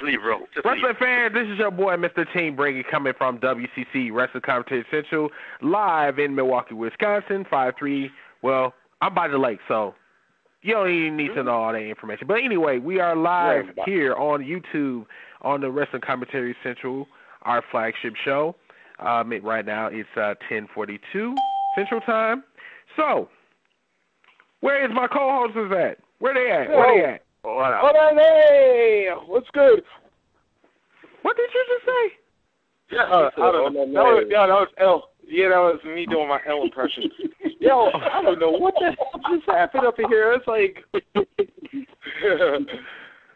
Just leave, bro. Wrestling fans, this is your boy, Mr. Team Brady, coming from WCC Wrestling Commentary Central, live in Milwaukee, Wisconsin, 5-3. Well, I'm by the lake, so you don't even need to know all that information. But anyway, we are live here on YouTube on the Wrestling Commentary Central, our flagship show. Right now it's 10:42 Central Time. So, where is my co-hosts at? Where they at? Hold on, hey, what's good? What did you just say? Yeah, that was L. Yeah, that was me doing my L impression. Yo, I don't know what the hell just happened up in here. It's like,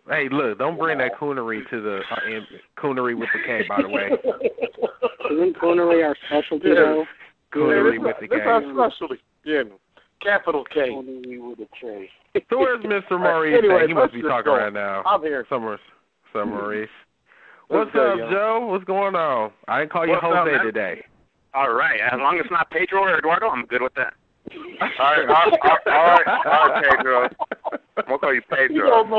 hey, look, don't bring that coonery to the coonery with the K, by the way. Isn't coonery our specialty, though? Coonery with the K. That's our specialty. Yeah, capital K. Coonery with a K. So where's Mr. Maurice? Anyway, he must be talking right now. I'm here. Maurice. What's up, Joe? What's going on? I didn't call you Jose today. All right. As long as it's not Pedro or Eduardo, I'm good with that. All right, Pedro. We'll call you Pedro.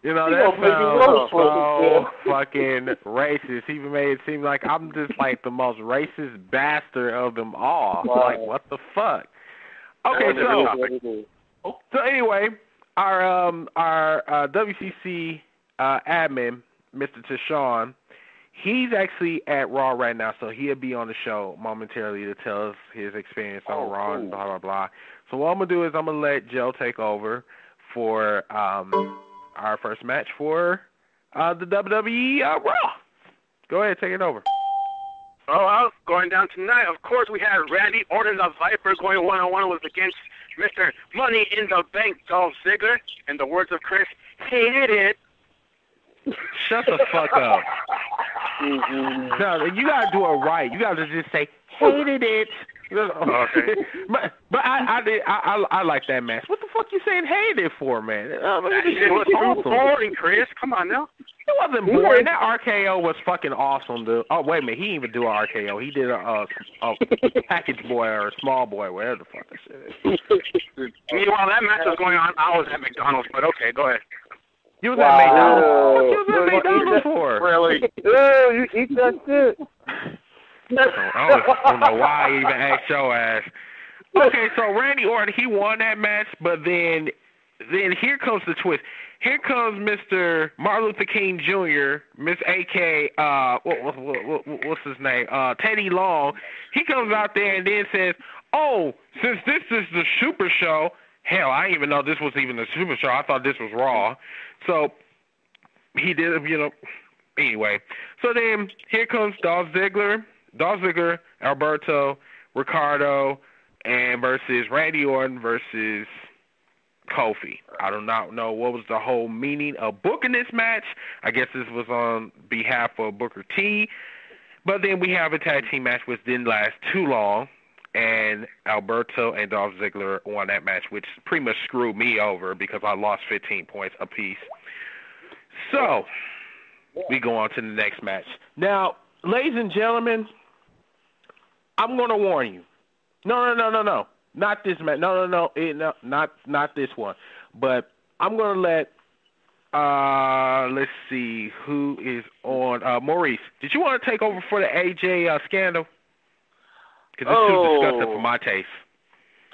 You know, that sounds so fucking racist. He made it seem like I'm just like the most racist bastard of them all. Wow. Like, what the fuck? Okay, so anyway, our WCC admin, Mr. Tashawn, he's actually at Raw right now, so he'll be on the show momentarily to tell us his experience on Raw and blah, blah, blah. So what I'm going to do is I'm going to let Joe take over for our first match for the WWE Raw. Go ahead, take it over. Oh, well, going down tonight, of course, we had Randy Orton, the Viper, going one-on-one was against Mr. Money in the Bank, Dolph Ziggler. In the words of Chris, hated it. Shut the fuck up. No, you gotta do it right. You gotta just say hated it. Okay. But I like that match. What the fuck you saying hated it for, man? That shit was so boring, Chris. Come on now. It wasn't boring. That RKO was fucking awesome, dude. Oh, wait a minute. He didn't even do an RKO. He did a package boy or a small boy, whatever the fuck that shit is. Meanwhile, that match was going on. I was at McDonald's, but okay, go ahead. You was at McDonald's? What you was at McDonald's for? Really? You eat that shit. I don't know why I even asked your ass. Okay, so Randy Orton, he won that match, but then here comes the twist. Here comes Mr. Martin Luther King Jr., Miss A.K., what's his name? Teddy Long. He comes out there and then says, oh, since this is the Super Show, hell, I didn't even know this was even the Super Show. I thought this was Raw. So he did, anyway. So then here comes Dolph Ziggler, Alberto, Ricardo, and versus Randy Orton versus Kofi. I do not know what was the whole meaning of booking this match. I guess this was on behalf of Booker T. But then we have a tag team match which didn't last too long, and Alberto and Dolph Ziggler won that match, which pretty much screwed me over because I lost 15 points apiece. So we go on to the next match. Now, ladies and gentlemen, I'm going to warn you. No. Not this match. No, not this one. But I'm going to let, let's see, who is on. Maurice, did you want to take over for the AJ scandal? Because it's too disgusting for my taste.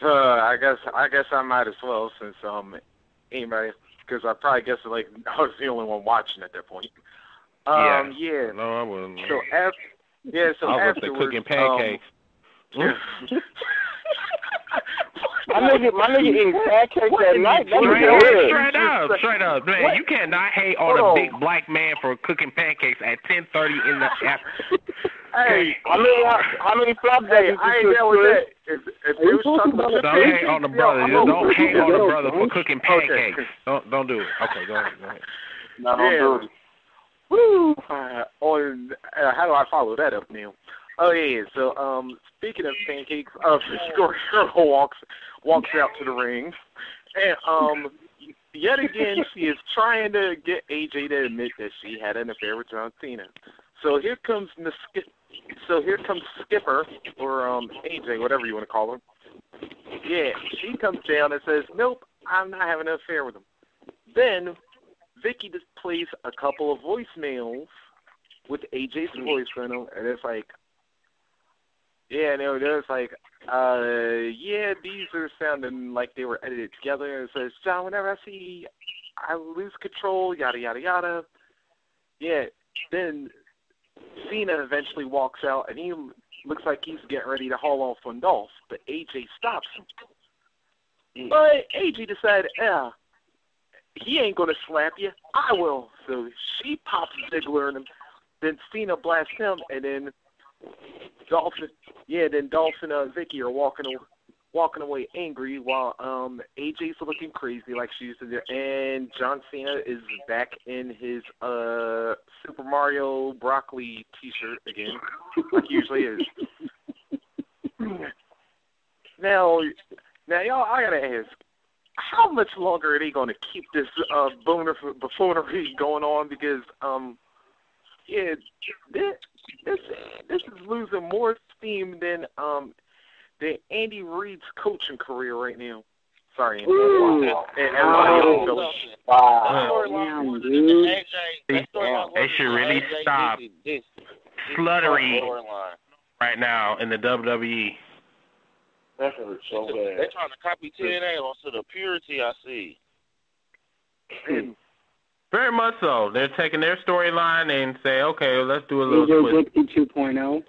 I guess I might as well since anybody, because I probably guess like I was the only one watching at that point. Yeah. No, I wasn't. So after, I was afterwards, cooking pancakes. My nigga eating pancakes at night. Straight up, man. What? You cannot hate on a big black man for cooking pancakes at 10:30 in the afternoon. Hey, how many flop days? I ain't there with that. If you was talking about don't hate on the brother. Don't hate on the brother for cooking pancakes. Okay. Don't do it. Okay, go ahead. No, don't do it. Woo! How do I follow that up, Neil? Oh yeah. So speaking of pancakes, Scorpio walks out to the ring, and yet again she is trying to get AJ to admit that she had an affair with John Cena. So here comes Skipper or AJ, whatever you want to call her. Yeah, she comes down and says, "Nope, I'm not having an affair with him." Then Vicky just plays a couple of voicemails with AJ's voice in them, and it's like, yeah, and there's like, yeah, these are sounding like they were edited together. And it says, John, whenever I lose control, yada, yada, yada. Yeah, then Cena eventually walks out, and he looks like he's getting ready to haul off on Dolph, but AJ stops him. But AJ decided, he ain't going to slap you. I will. So she pops Ziggler, and then Cena blasts him, and then Dolph and Vicky are walking away angry while AJ's looking crazy like she used to do, and John Cena is back in his Super Mario broccoli T-shirt again, like he usually is. Now, y'all, I gotta ask, how much longer are they gonna keep this buffoonery going on? Because this is losing more steam than Andy Reid's coaching career right now. Sorry, Andy. They should really stop sluttery right now in the WWE. That hurts so bad. They're trying to copy TNA onto the purity I see. Very much so. They're taking their storyline and say, okay, let's do a little twist. 2.0.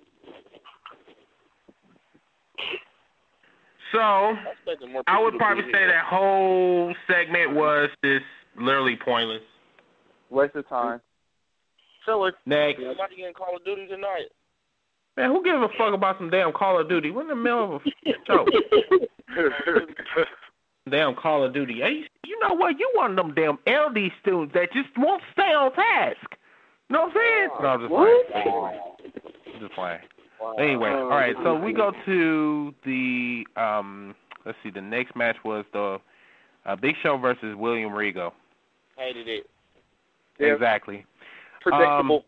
So, I would probably say that whole segment was just literally pointless. Waste of time. Filler. Next. Somebody getting Call of Duty tonight. Man, who gives a fuck about some damn Call of Duty? We're in the middle of a show. Damn Call of Duty. Hey, you know what? You one of them damn LD students that just won't stay on task. You know what I'm saying? No, I'm just playing. Wow. Anyway, all right, so we go to the, let's see, the next match was the Big Show versus William Regal. Hated it. Exactly. Predictable.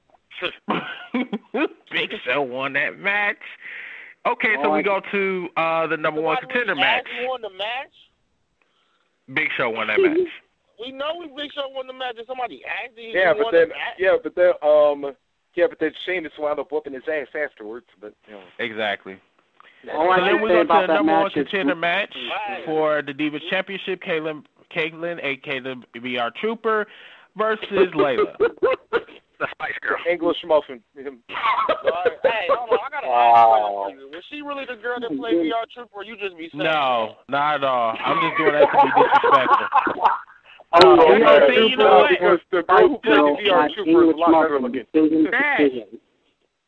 Big Show won that match. Okay, so we go to the number one contender match. Won the match? Big Show won that match. We know Big Show won the match. Did somebody actually won the match? But then Sheamus wound up whooping his ass afterwards. But exactly. So then we go to the number one contender match for the Divas Championship. Caitlin, a.k.a. the VR Trooper, versus Layla. The Spice Girl. English muffin. Hey, hold on. I got a question for you. Was she really the girl that played VR Trooper, or you just be saying No, not at all. I'm just doing that to be disrespectful. You know what? The girl who played the VR Trooper is a lot better looking.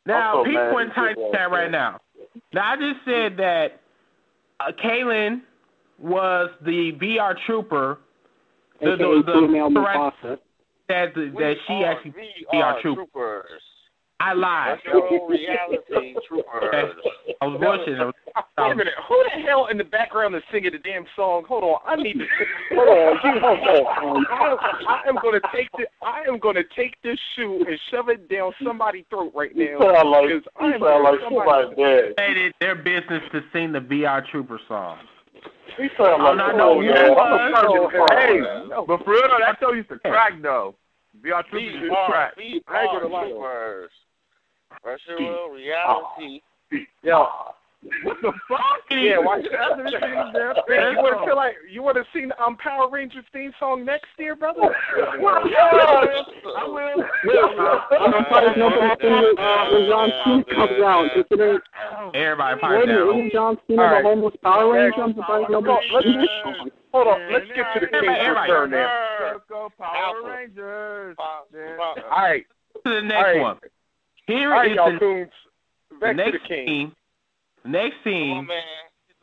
Now, people in tight chat right now. Now, I just said that Kaylin was the VR Trooper, that she actually VR Trooper. I lied. Reality Troopers. I was watching. Wait a minute. Who the hell in the background is singing the damn song? Hold on. I need to. Hold on. I am going to take this shoe and shove it down somebody's throat right now. You sound like somebody dead. Made it their business to sing the VR Trooper song. He sound like Hey, but for real though, that show used to crack though. VR Troopers used to crack. I ain't gonna lie. Virtual reality. Yeah. What the fuck? Yeah, watch you want to see the Power Rangers theme song next year, brother? I will. When John Cena comes out, Everybody pipe down. John Cena the homeless Power Ranger? Hold on, let's get to the King's return now. Let's go Power Rangers. All right. To the next one. Here is the next scene. The next scene is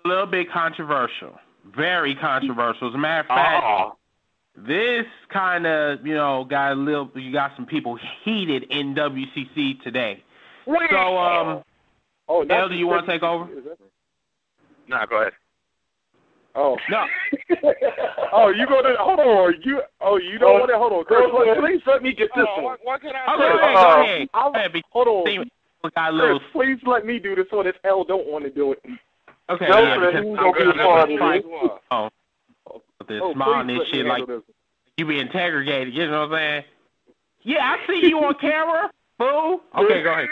a little bit controversial. Very controversial. As a matter of fact, this kind of, you got some people heated in WCC today. So, L, do you want to take over? Nah, go ahead. Oh. No. You go to, hold on. You don't want to, hold on. Please let me get this one. What can I say? Go ahead. Hold on. Chris, please let me do this one if L don't want to do it. Okay, this smile and shit like You be interrogated, you know what I'm saying? Yeah, I see you on camera, fool. Okay, go ahead.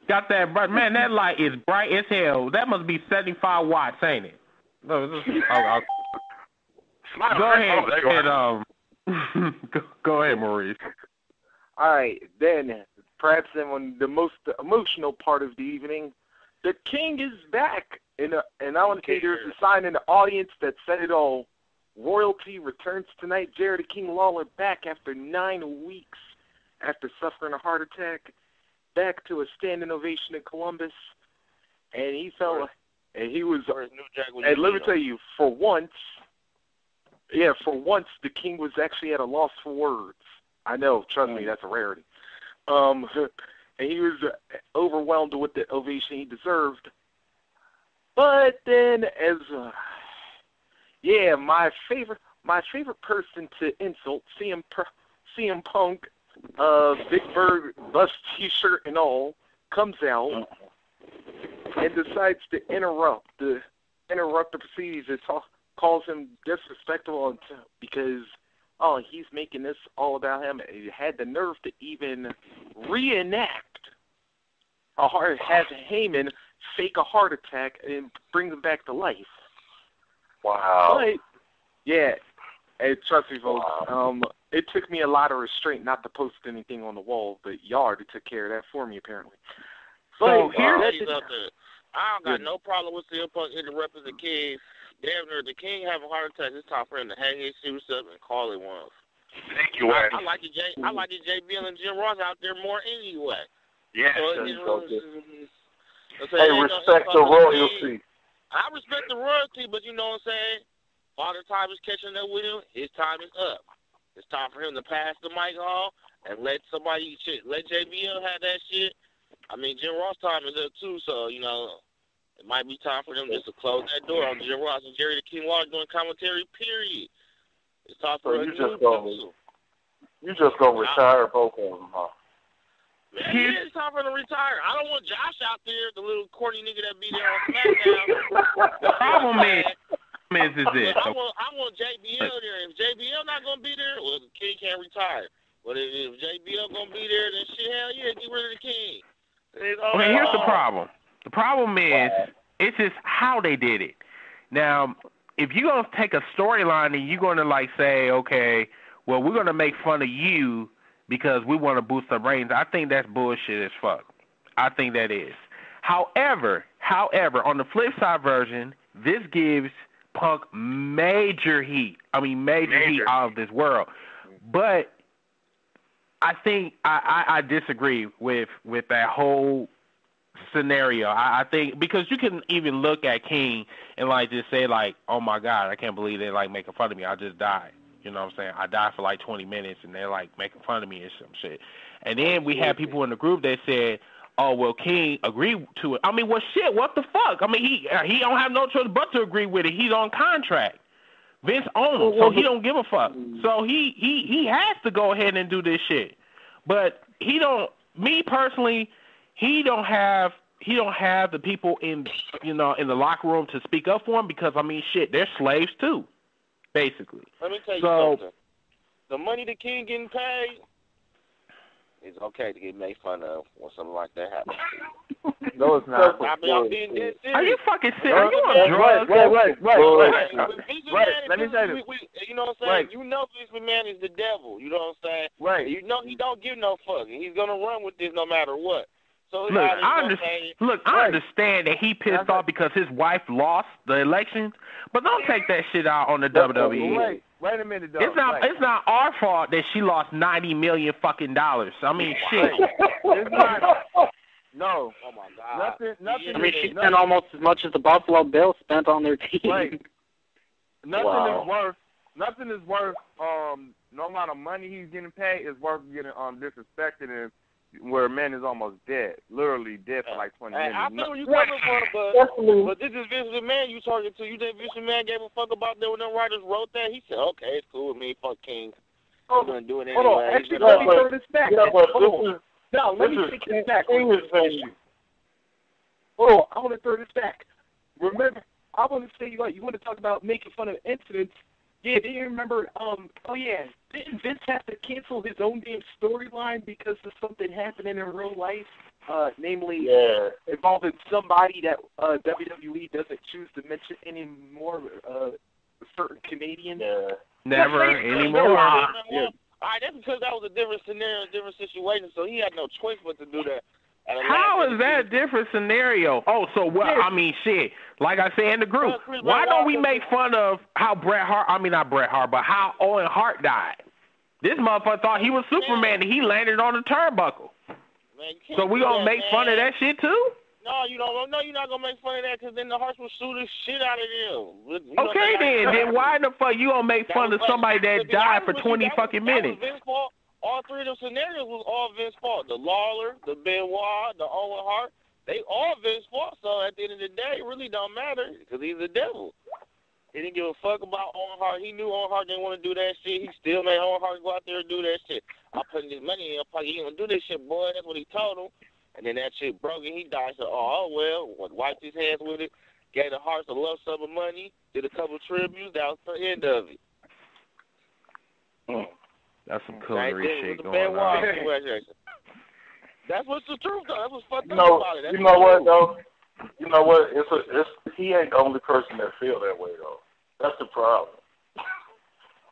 Got that bright, man, that light is bright as hell. That must be 75 watts, ain't it? No, go ahead go ahead, Maurice. All right, then, perhaps then on the most emotional part of the evening, the king is back. And I want to say there's a sign in the audience that said it all. Royalty returns tonight. Jerry the King Lawler back after 9 weeks after suffering a heart attack, back to a standing ovation in Columbus. And he felt, and he was, and let me tell you, for once, the king was actually at a loss for words. I know, trust me, that's a rarity. And he was overwhelmed with the ovation he deserved. But then, my favorite person to insult, CM Punk, Big Bird bust T-shirt and all, comes out and decides to interrupt the proceedings and calls him disrespectful because he's making this all about him. He had the nerve to even reenact have Heyman fake a heart attack and bring him back to life. Wow. But, yeah, and trust me, folks, it took me a lot of restraint not to post anything on the wall, but y'all already took care of that for me, apparently. So I don't got no problem with CM Punk interrupting the king. Damn near the king having a heart attack. It's time for him to hang his shoes up and call it one. Thank you, Ed. I like it, JBL and Jim Ross out there more anyway. Yeah. Hey, respect the royalty. I respect the royalty, but you know what I'm saying? Father Time is catching up with him. His time is up. It's time for him to pass the mic off and let JBL have that shit. I mean, Jim Ross' time is up too, so, you know, it might be time for them just to close that door on Jim Ross and Jerry the King Lawler doing commentary, period. It's time for you just gonna retire both of them, huh? Man, yeah, it's time for them to retire. I don't want Josh out there, the little corny nigga that be there on SmackDown. The problem is this. I want JBL there. If JBL not gonna be there, well, the king can't retire. But if JBL gonna be there, then shit, hell yeah, get rid of the king. Okay, here's the problem. The problem is, it's just how they did it. Now, if you're going to take a storyline and you're going to, like, say, okay, well, we're going to make fun of you because we want to boost the ratings, I think that's bullshit as fuck. I think that is. However, on the flip side version, this gives Punk major heat. I mean, major heat out of this world. But I think I disagree with that whole scenario. I think because you can even look at King and like just say like, oh my God, I can't believe they're like making fun of me. I just died. You know what I'm saying? I died for like 20 minutes and they're like making fun of me and some shit. And then we had people in the group that said, oh well, King agreed to it. I mean, well shit, what the fuck? I mean, he don't have no choice but to agree with it. He's on contract. Vince owns him, so he don't give a fuck. So he has to go ahead and do this shit. But he don't. Me personally, he don't have the people in in the locker room to speak up for him because I mean shit, they're slaves too, basically. Let me tell you something. The money the king getting paid, it's okay to get made fun of when something like that happens. No, it's not. I'm being dead serious. Are you fucking serious? Are you on drugs? Right. Let me tell you. You know what I'm saying? Right. You know Vince McMahon is the devil. You know what I'm saying? Right. You know he don't give no fuck. He's going to run with this no matter what. So look, I understand that he pissed off because his wife lost the election, but don't take that shit out on the WWE. Wait a minute, though. It's not our fault that she lost $90 million fucking dollars. I mean, shit. It's not. No. Oh my God. Nothing. I mean, she spent almost as much as the Buffalo Bills spent on their team. Right. Nothing is worth. No amount of money he's getting paid is worth getting disrespected and where a man is almost dead, literally dead for like 20 minutes. I feel where you coming from, but this is Vince McMahon you talking to. You think Vince McMahon gave a fuck about that when them writers wrote that? He said, okay, it's cool with me, fuck King. I'm going to do it anyway. Hold on, actually, let me throw this back. Let me take this back. Hold on, I want to throw this back. I want to say, you want to talk about making fun of incidents. Yeah, do you remember, didn't Vince have to cancel his own damn storyline because of something happening in real life? Namely, involving somebody that WWE doesn't choose to mention anymore, a certain Canadian. Yeah. Never anymore. Yeah. All right, that's because that was a different scenario, different situation, so he had no choice but to do that. How is that a different scenario? Oh, so what? I mean, shit. Like I said in the group, why don't we make fun of how not Bret Hart, but how Owen Hart died? This motherfucker thought he was Superman and he landed on the turnbuckle. Man, so we gonna make fun of that shit too? No, you don't. No, you're not gonna make fun of that because then the Hearts will sue the shit out of them. Okay, then why the fuck you gonna make fun of somebody that died for 20 fucking minutes? That was Vince's fault. All three of those scenarios was all Vince's fault. The Lawler, the Benoit, the Owen Hart, they all Vince's fault. So at the end of the day, it really don't matter because he's the devil. He didn't give a fuck about Owen Hart. He knew Owen Hart didn't want to do that shit. He still made Owen Hart go out there and do that shit. I'm putting this money in your pocket. You ain't gonna do this shit, boy. That's what he told him. And then that shit broke and he died. So, wiped his hands with it, gave the Hearts a lump sum of money, did a couple tributes. That was the end of it. That's some coolery shit going on. That's what's the truth, though. That's what's fucked up about it. You know what, though? You know what? He ain't the only person that feel that way, though. That's the problem.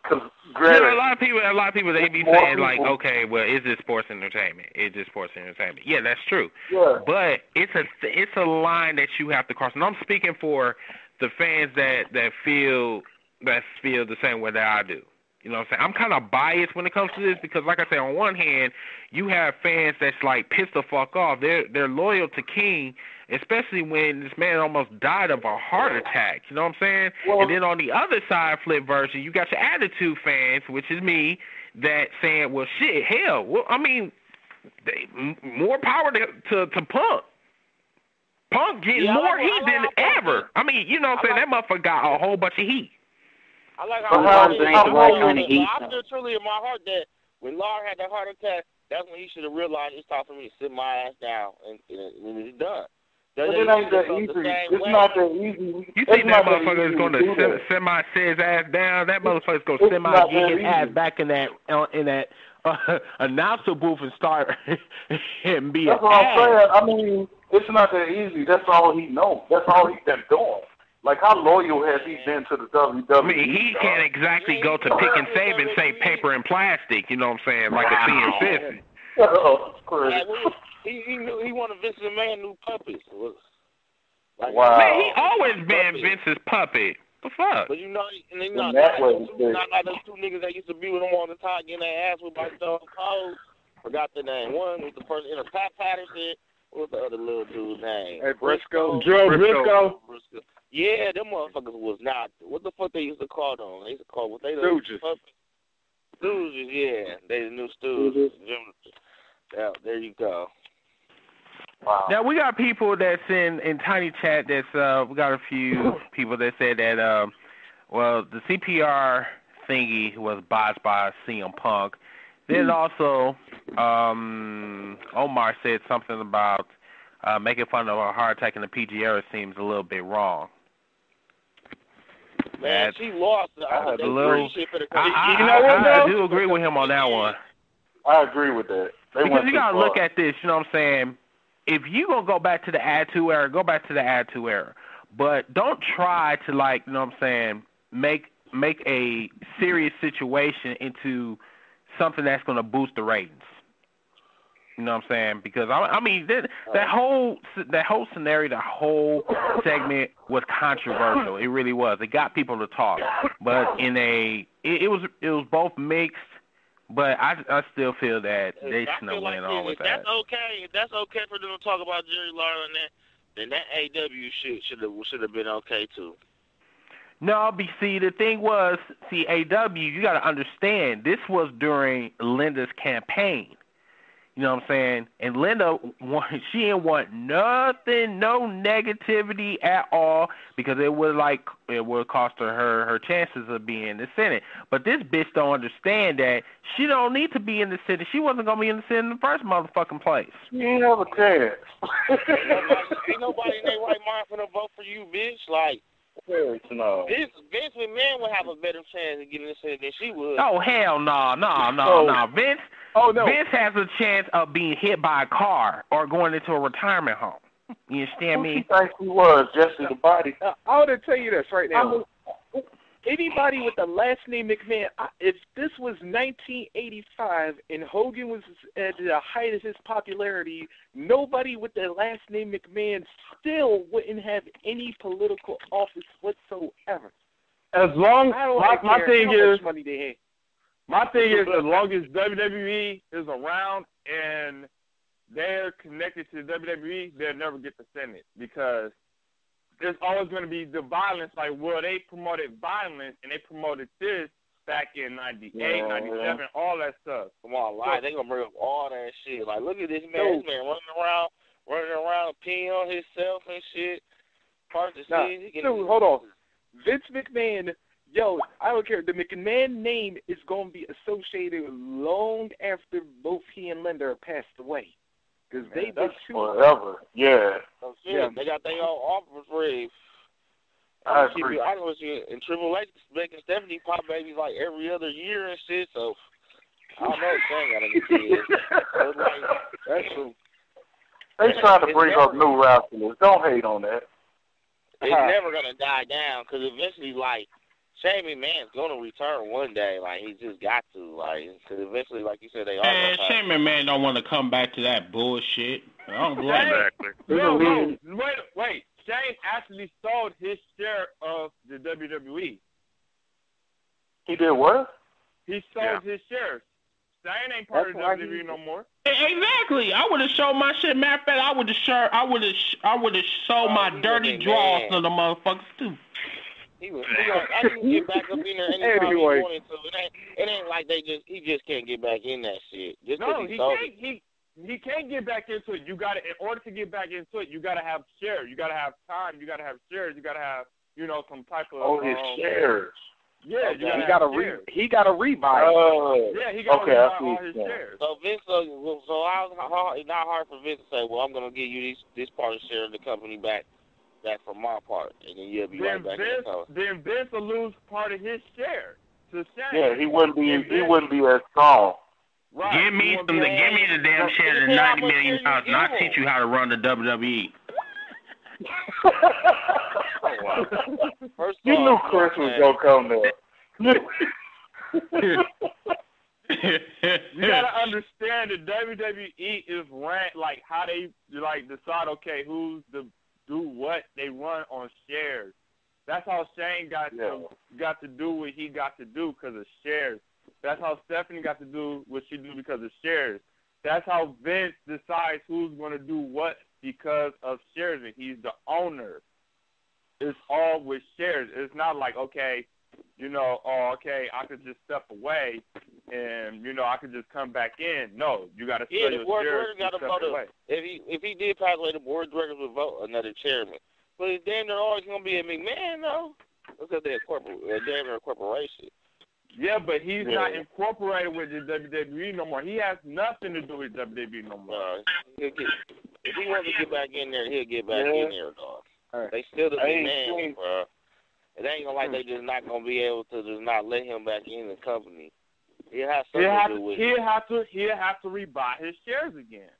Because a lot of people they be saying like, okay, well, is this sports entertainment? Is this sports entertainment? Yeah, that's true. Yeah. But it's a line that you have to cross. And I'm speaking for the fans that feel the same way that I do. You know what I'm saying? I'm kind of biased when it comes to this because, like I say, on one hand, you have fans that's like pissed the fuck off. They're loyal to King, especially when this man almost died of a heart attack. You know what I'm saying? Well, and then on the other side, flip version, you got your attitude fans, which is me, that saying, well, shit, hell, well, I mean, more power to Punk. Punk getting more heat than ever. I mean, you know what I'm saying? That motherfucker got a whole bunch of heat. I like how I feel truly in my heart that when Lawler had that heart attack, that's when he should have realized it's time for me to sit my ass down and it's done. But it ain't that easy. It's not that easy. You think that motherfucker is going to semi-sit his ass down? That motherfucker's going to get his ass back in that announcer booth and start and be That's what I'm saying. I mean, it's not that easy. That's all he knows. That's all he's been doing. Like, how loyal has he been to the WWE? I mean, he can't exactly go to Pick and Save and say paper and plastic, you know what I'm saying, like a CN50. Oh, crazy. He wanted Vince McMahon new puppets. Like, wow. Man, he always been Vince's puppet. The fuck? But you know, not those two niggas that used to be with him all the time getting their ass with by Stone Cold. Forgot the name. One was the first Pat Patterson. What was the other little dude's name? Hey, Briscoe. Joe Briscoe. Yeah, them motherfuckers was not. What the fuck they used to call them? They used to call what they Stooges. Stooges, yeah. They the new Stooges. Yeah, there you go. Wow. Now we got people that's in Tiny Chat. We got a few people that said that the CPR thingy was botched by CM Punk. Then also Omar said something about making fun of a heart attack in the PG era seems a little bit wrong. Man, she lost. I do agree with him on that one. I agree with that. Because you got to look at this, you know what I'm saying? If you going to go back to the Attitude Era, go back to the Attitude Era. But don't try to, like, you know what I'm saying, make a serious situation into something that's going to boost the ratings. You know what I'm saying? Because I mean that whole scenario, the whole segment was controversial. It really was. It got people to talk, but it was both mixed. But I still feel that they shouldn't have went on with that. If that's okay for them to talk about Jerry Lawler and that, then that AW shit should have been okay too. No, the thing was, AW, you got to understand, this was during Linda's campaign. You know what I'm saying? And Linda, she didn't want nothing, no negativity at all, because it would cost her chances of being in the Senate. But this bitch don't understand that she don't need to be in the Senate. She wasn't gonna be in the Senate in the first motherfucking place. You ain't have a chance. Ain't nobody in their right mind finna vote for you, bitch. Like, No. Vince McMahon would have a better chance of getting this in than she would. Oh, hell no. Vince, Oh, no. Vince has a chance of being hit by a car or going into a retirement home. You understand me? Who think he was, Jesse the Body? I want to tell you this right now. Anybody with the last name McMahon, if this was 1985 and Hogan was at the height of his popularity, nobody with the last name McMahon still wouldn't have any political office whatsoever. As long my thing is, money they have. my thing is, as long as WWE is around and they're connected to WWE, they'll never get the Senate because there's always going to be the violence. Like, well, they promoted violence and they promoted this back in 98, 97, all that stuff. Come on, lie. They going to bring up all that shit. Like, look at this man. This man running around, peeing on himself and shit. Hold on. Vince McMahon, yo, I don't care. The McMahon name is going to be associated long after both he and Linda passed away. Because they did too. Forever. Yeah. They got their own office rave. I agree. I was in Triple H making Stephanie pop babies like every other year and shit, so I don't know if Shane got any kids. So like, that's true. They trying to bring up new wrestlers. Don't hate on that. It's never going to die down because eventually, like, Shane McMahon's going to return one day. Like, he just got to. Like, because eventually, like you said, they are. Shane McMahon don't want to come back to that bullshit. I don't blame him. No, wait. Shane actually sold his share of the WWE. He did what? He sold his shares. Shane ain't part of WWE no more. Exactly. I would have showed my shit. Matter of fact, I would have sold my dirty draws to the motherfuckers too. I can get back up in there anytime he wanted to. It ain't like he just can't get back in that shit. He can't get back into it. In order to get back into it, you gotta have shares. You gotta have time. You gotta have shares. You gotta have, some type of. his shares. Yeah, he got a rebuy. Yeah, he got to rebuy all his shares. So Vince, it's not hard for Vince to say, well, I'm gonna give you this part of share of the company back from my part, and then you'll be right back in the company. Then Vince will lose part of his share to Shane. Yeah, he wouldn't be as strong. Right. Give me the damn share of $90 million, and I'll teach you how to run the WWE. You knew Chris was gonna come there. You gotta understand that WWE is ranked like how they decide who's the do what they run on shares. That's how Shane got to do what he got to do because of shares. That's how Stephanie got to do what she do because of shares. That's how Vince decides who's going to do what because of shares, and he's the owner. It's all with shares. It's not like, I could just step away and, I could just come back in. No, you got to sell your shares to step away. If he did pass away, the board of directors would vote another chairman. But it's damn near always going to be a McMahon, though. Because they're damn near a corporation. Yeah, but he's not incorporated with the WWE no more. He has nothing to do with WWE no more. If he wants to get back in there, he'll get back in there, dog. Right. They still the McMahon, bro. It ain't gonna like they just not gonna be able to just not let him back in the company. He'll have something to do with it. He'll have to rebuy his shares again.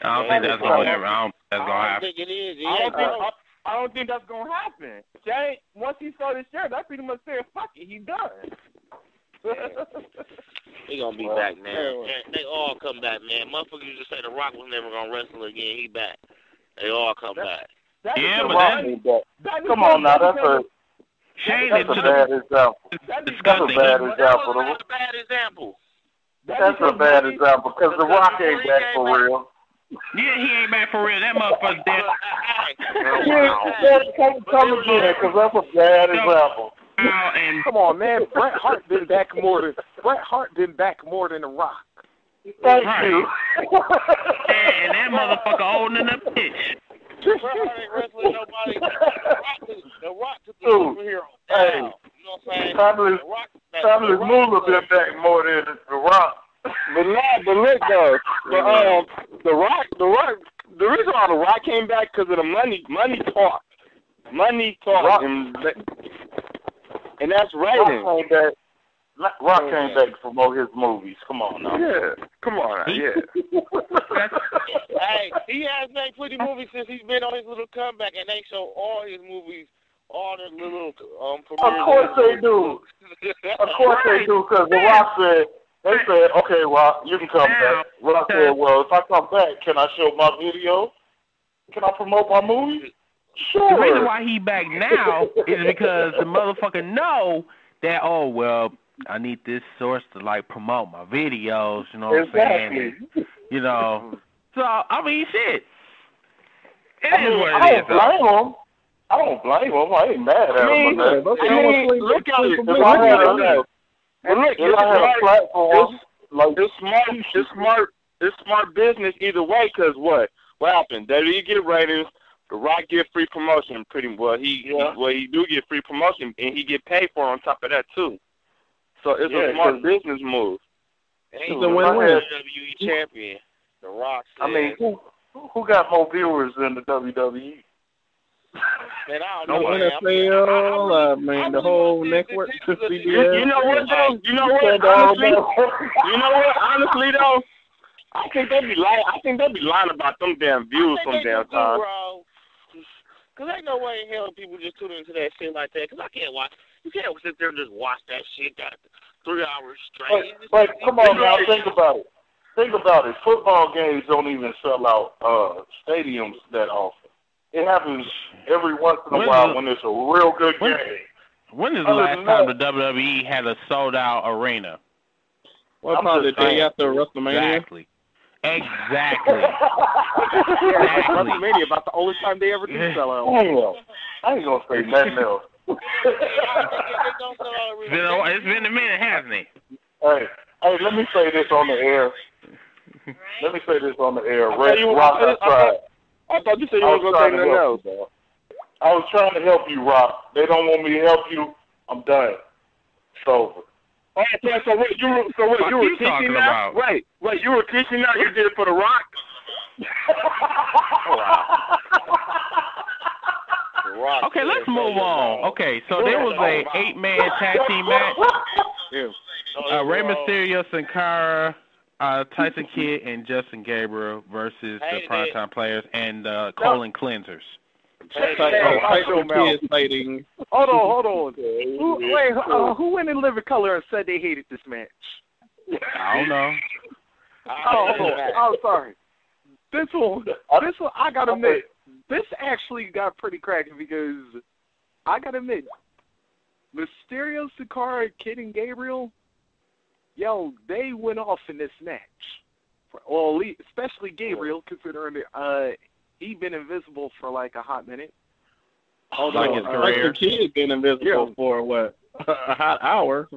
I don't think that's gonna happen. I don't think it is. I don't think that's gonna happen. Jay, once he sold his shares, I pretty much said, "Fuck it, he done." He gonna be back, man. They all come back, man. Motherfuckers used to say The Rock was never gonna wrestle again. He back. They all come back. Come on now, that's a bad example. That's a bad example. That's a bad example because The Rock ain't back for real. Yeah, he ain't back for real. That motherfucker dead. Come again, because that's a bad example. Come on, man. Bret Hart been back more than The Rock. Thank you. And that motherfucker older than a bitch. Bret Hart ain't wrestling nobody. The Rock took the superhero down. You know what I'm saying? Timeless Moolah been back more than The Rock. But look though, The Rock, the reason why The Rock came back because of the money talk. Money talk, and that's rating. Rock came back to promote his movies. Come on now. Yeah, come on now, yeah. Hey, he has made pretty movies since he's been on his little comeback, and they show all his movies, all the little premieres. Of course they do. Of course they do, because The Rock said, they said, okay, Rock, you can come back. Rock said, well, if I come back, can I show my video? Can I promote my movie? Sure. The reason why he back now is because the motherfucker know that, oh, well, I need this source to, like, promote my videos, you know what I'm saying? And, you know. So, I mean, shit. It is what it is. I don't blame him. I ain't mad at him. Look at it. It's smart business either way, because what happened? WWE get ratings, The Rock get free promotion. Pretty well, he do get free promotion, and he get paid for it on top of that too. So it's a smart business move. And he's a WWE champion. The Rock said, I mean, who got more viewers than the WWE? Man, I don't know. NFL, man, the whole network. You know what, though? Honestly, though, I think they be lying about them damn views from damn time. Cause ain't no way in hell people just tune into that shit like that. Cause I can't watch. You can't sit there and just watch that shit. Got 3 hours straight. But come on now, think about it. Think about it. Football games don't even sell out stadiums that often. It happens every once in a while when it's a real good game. When is the last time the WWE had a sold-out arena? Well, probably the day after WrestleMania. Exactly. WrestleMania about the only time they ever do sell out. I ain't gonna say nothing else. It's been a minute, hasn't it? Hey, let me say this on the air. I thought you said you were going to say nothing else. I was trying to help you, Rock. They don't want me to help you. I'm done. It's over. So what you were teaching now? Wait, you were teaching now? You did it for The Rock? Okay, let's move on. Okay, so there was a 8-man tag team match. Rey Mysterio, Sin Cara, Tyson Kidd, and Justin Gabriel versus the Primetime Players and colon cleansers. Hold on. Who went in living color and said they hated this match? I don't know. I'm sorry. This one, I gotta admit, this actually got pretty cracking because I gotta admit, Mysterio, Sin Cara, Kidd, and Gabriel, they went off in this match. Well, especially Gabriel, considering he been invisible for like a hot minute. Like his career. Kidd been invisible for what? A hot hour.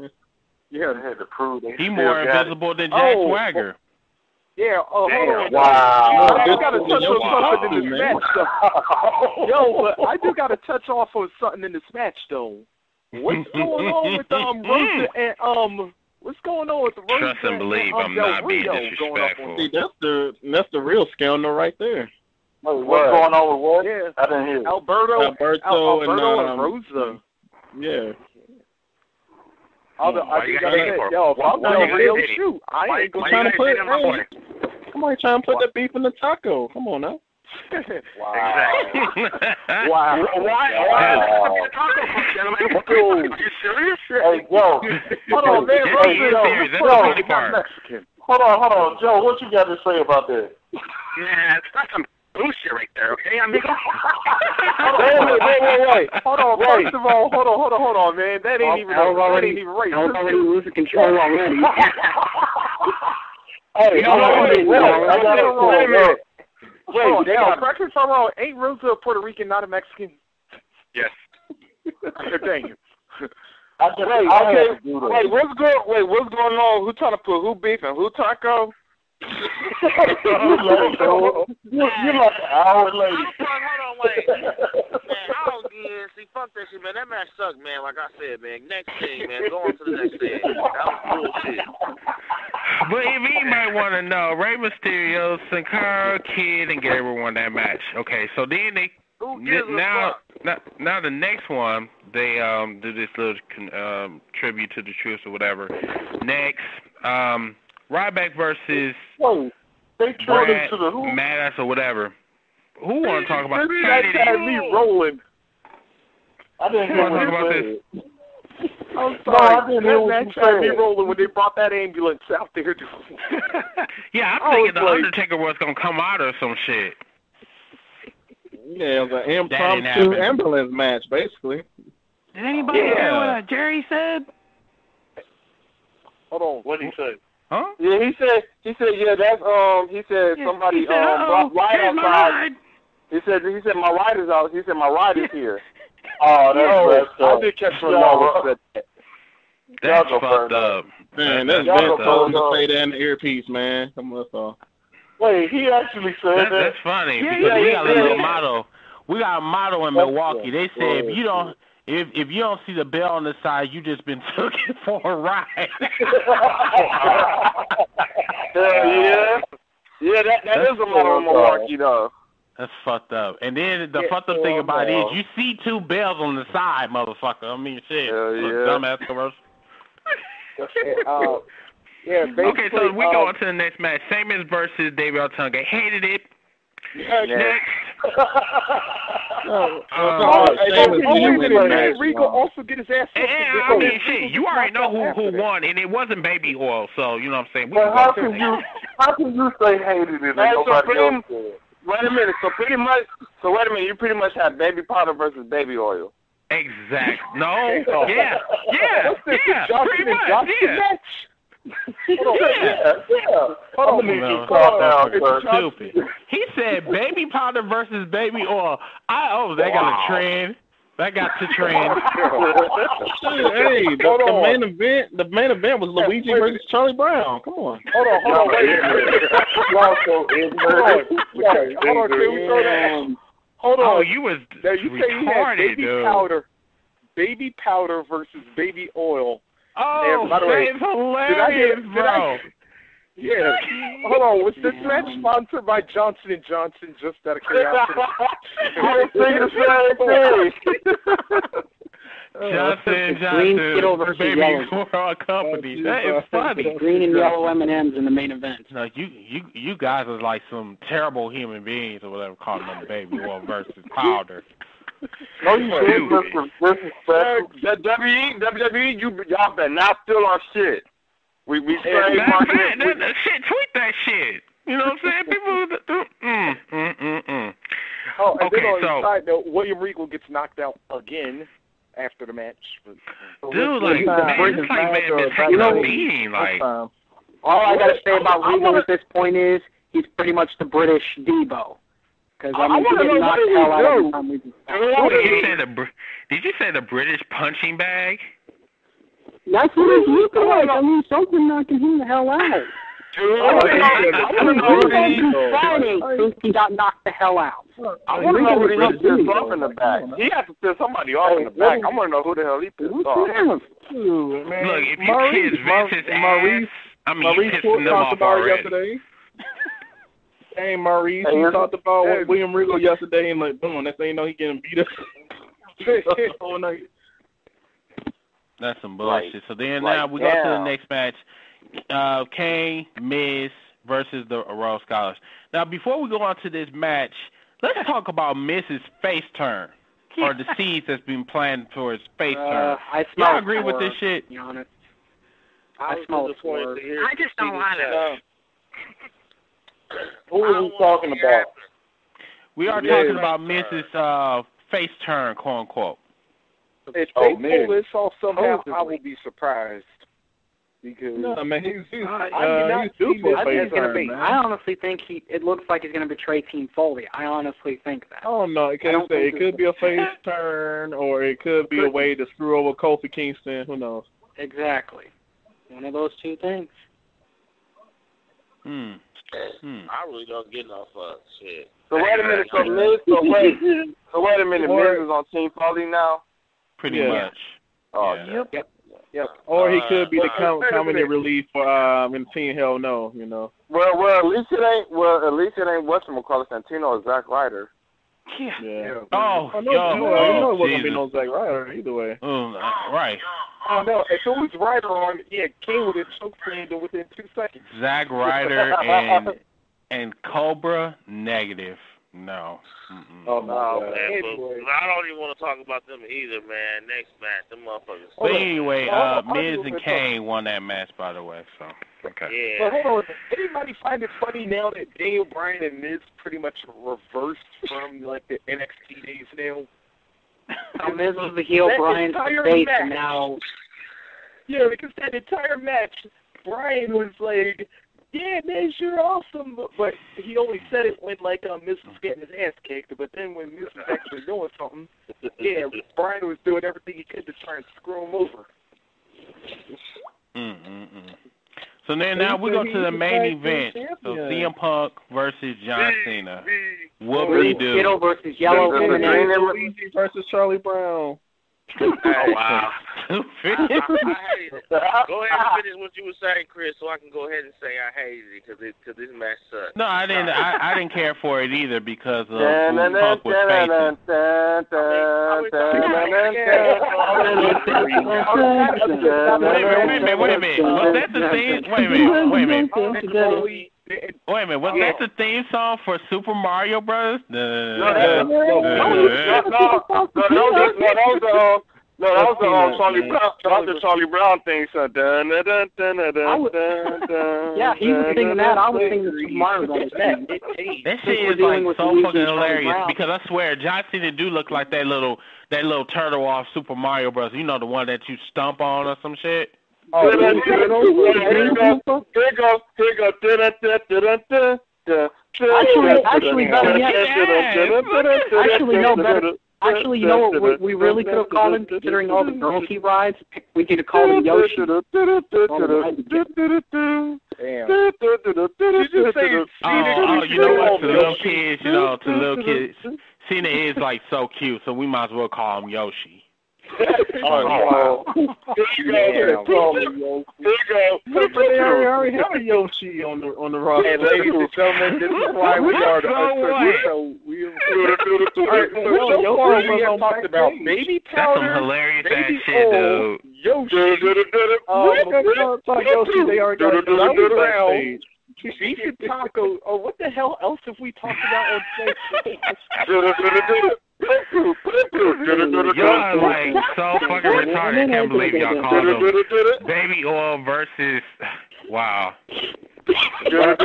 Yeah, they had to prove they He more invisible than Jack Swagger. Yeah. Hold on. Wow. I do gotta touch on something in this match, though. But I do gotta touch off on something in this match, though. What's going on with Rosa and What's going on with the Rosa? Trust and believe I'm not being disrespectful. See, that's the real scandal right there. What's going on with what? Yeah. I didn't hear. Alberto and Rosa. Yeah. I gotta say, if I'm going real shoot, I ain't gonna trying to put. Somebody trying to put that beef in the taco. Come on now. Wow. Wow. Why? Gentlemen, are you serious? Hey, Joe. Hold on, man. Hold on, Joe. What you got to say about that? Man, that's some bullshit right there. Okay, amigo. Wait. Hold on. First of all, hold on, man. That ain't even right. I was already losing control already. Hey, Wait, correct me if I'm wrong. Ain't Rosa a Puerto Rican, not a Mexican? Yes. Dang. Wait, what's going on? Who trying to put who beef and who taco? You're like an hour late. Hold on, wait. Man, I don't get. See, fuck that shit, man. That match sucked, man. Like I said, man. Next thing, man. Go on to the next thing. That was bullshit. But if anybody want to know, Rey Mysterio, Sin Cara, Kidd, and Gabriel won that match. Okay, so then they Who gives now, a fuck? now the next one, they do this little tribute to the troops or whatever. Next, Ryback versus Whoa, they turned into the who? Madass or whatever. Who want to talk about this? That had me rolling. I didn't hear what talk about you this. I'm sorry. I didn't hear what that you had me said. rolling when they brought that ambulance out there. Yeah, I'm I thinking was the like- Undertaker was gonna come out or some shit. Yeah, it was an didn't impromptu happen. ambulance match, basically. Did anybody hear what Jerry said? Hold on. What did he say? Huh? Yeah, he said, yeah, that's, he said somebody, ride outside. He said, my ride is out. He said, my ride is here. Oh, that's messed up. I did catch my mom said that. That's Y'all go fucked burn up. Man, that's Y'all been go told burn to up. say that in the earpiece, man. Come on, Wait, he actually said that. That's funny Yeah, because we yeah, got a yeah, little yeah. motto. We got a motto in That's Milwaukee. They say good. if you don't see the bell on the side, you just been took it for a ride. Yeah, that is a motto in Milwaukee, though. That's fucked up. And then the fucked up thing about it is you see two bells on the side, motherfucker. I mean, shit. Hell yeah. Dumbass commercial. Yeah, basically. Okay, so we go on to the next match. Sheamus versus David Otunga. Hated it. Next. Regal also get his ass. I mean, shit, you already know who won, and it wasn't Baby Oil, so you know what I'm saying. But how can you say hated it and nobody else did? Wait a minute. So wait a minute. You pretty much had baby powder versus baby oil. Exact. No. Yeah. Pretty much. Yeah. I'm gonna need you to calm down, sir. Stupid. He said baby powder versus baby oil. They got a trend. That got to trend. Hey, the main event was Luigi versus Charlie Brown. Come on. Hold on, wait a minute. Y'all so ignorant. Hold on, can we throw that? Hold on. Oh, you was Now you say you had retarded, dude. baby powder versus baby oil. Oh, And by the way, that is hilarious, bro. Yeah. Hold on. Was this match sponsored by Johnson & Johnson? Just out of curiosity. I was thinking the same thing. Johnson & Green Skittle Johnson, versus baby yellow. oil company. That is funny. Green and yellow M&Ms in the main event. No, you guys are like some terrible human beings or whatever, calling them baby oil versus powder. No, you didn't. That WWE, y'all better not steal our shit. We straight market. Shit, tweet that shit. You know what I'm saying? People. Oh, and Okay, then on so the side note, William Regal gets knocked out again after the match. dude, like, man, it's like, man, been taking a beating, like. All I gotta say about Regal at this point is he's pretty much the British Debo. Because I mean, he gets knocked the hell out every time we do. Did you say the British punching bag? That's what it looked like. I mean, something knocking him the hell out. Friday thinks he got knocked the hell out. I want to know who the hell pissed off in the back. He has to piss somebody off in the back. I want to know who the hell he pissed off. Look, if you kiss Vince's ass, I mean, you pissing them off already. Yesterday. Hey, Maurice, he talked about William Regal yesterday, and like, boom, next thing you know, he getting beat up. All night. That's some bullshit. So then now we go to the next match. Kane, Miz versus the Royal Scholars. Now, before we go on to this match, let's talk about Miz's face turn, or the seeds that's been planned for his face turn. Y'all agree with this shit? To be honest. I smell it. I just don't want to. Who are we talking about? We are talking about Miz's face turn, quote unquote. If they pull this off somehow, I will be surprised. Because no, man, he's I honestly think it looks like he's going to betray Team Foley. I honestly think that. I don't know. It could be a face turn, or it could be a way to screw over Kofi Kingston. Who knows? Exactly. One of those two things. I really don't get no fuck shit. So wait a minute. So wait a minute. Miz is on Team Foley now. Pretty much. Oh, Yep. Or he could be the comedy relief for in Team Hell No, you know. Well, at least it ain't whatchamacallit, Santino or Zack Ryder. Yeah. Oh, I know, yo, it wasn't gonna be Jesus. no Zack Ryder either way. Right. Oh no, if it was Ryder on, King would have chokeslammed him within 2 seconds. Zack Ryder and Cobra, negative. No. Mm-mm. Oh my God. man. Anyway. But I don't even want to talk about them either, man. Next match, them motherfuckers. But anyway, Hold on, Miz and Kane won that match, by the way. So okay. Yeah. But hold on, anybody find it funny now that Daniel Bryan and Miz pretty much reversed from like the NXT days now? Miz was the heel, That Bryan's entire the face, match. and now Yeah, because that entire match, Bryan was like, "Yeah, Miz, you're awesome," but he only said it when like Miz was getting his ass kicked. But then when Miz was actually doing something, Bryan was doing everything he could to try and screw him over. So then now we go to the main event. So CM Punk versus John Cena. Whoop-de-doo. Kittle versus Yellow. Luigi versus Charlie Brown. Oh, wow. I hate it. Go ahead and finish what you were saying, Chris, so I can go ahead and say I hated it because this match sucked. No, I didn't. I didn't care for it either because of who Punk was facing. Wait a minute. Was that the theme? Wait a minute. Was that the theme song for Super Mario Bros? That was the Charlie Brown. That was the Charlie Brown thing. So yeah, he was singing that. I was singing Super Mario Brothers. That shit is like so fucking hilarious because I swear John Cena do look like that little turtle off Super Mario Bros. You know, the one that you stomp on or some shit. Oh, here you go. Actually, better yet. Actually, you know what we really could have called him, considering all the girls he rides? We could have called him Yoshi. Damn. Oh, you know what? To little kids, Cena is like so cute, so we might as well call him Yoshi. Wow. Here you go. But they already have a Yoshi on the roster. And ladies and gentlemen, this is why we are the show. We have talked about baby That's powder. some hilarious ass shit, dude. Yoshi. Yoshi, they already got a backstage. Beef and taco. Oh, what the hell else have we talked about on stage? Y'all are like so fucking retarded. I can't believe y'all called them baby oil versus. Wow. That's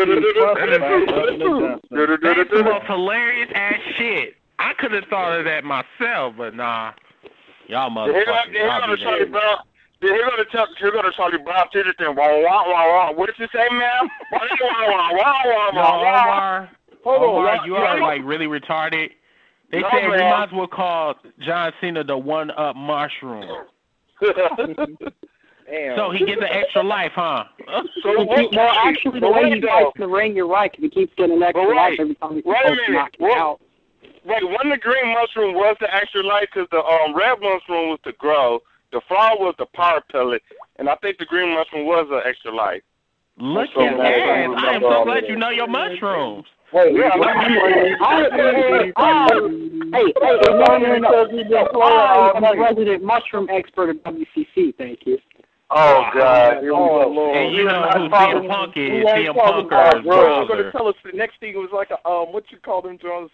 the most hilarious ass shit. I could have thought of that myself, but nah. Y'all motherfuckers. Here go to Charlie Brown teacher thing. What did you say, ma'am? Omar, you are like really retarded. They said we might as well call John Cena the one-up mushroom. So he gets an extra life, huh? Actually, the way he fights in the ring, you're right, because he keeps getting an extra life every time he's supposed to knock him out. Wait, when the green mushroom was the extra life, because the red mushroom was to grow, the flower was the power pellet, and I think the green mushroom was an extra life. Look at that. I am so glad you know your mushrooms. No. I'm a resident mushroom expert at WCC, thank you. Oh, God. And you know who CM Punk is. CM Punker's You're going brother. to tell us the next thing was like a, what you call them, Jones,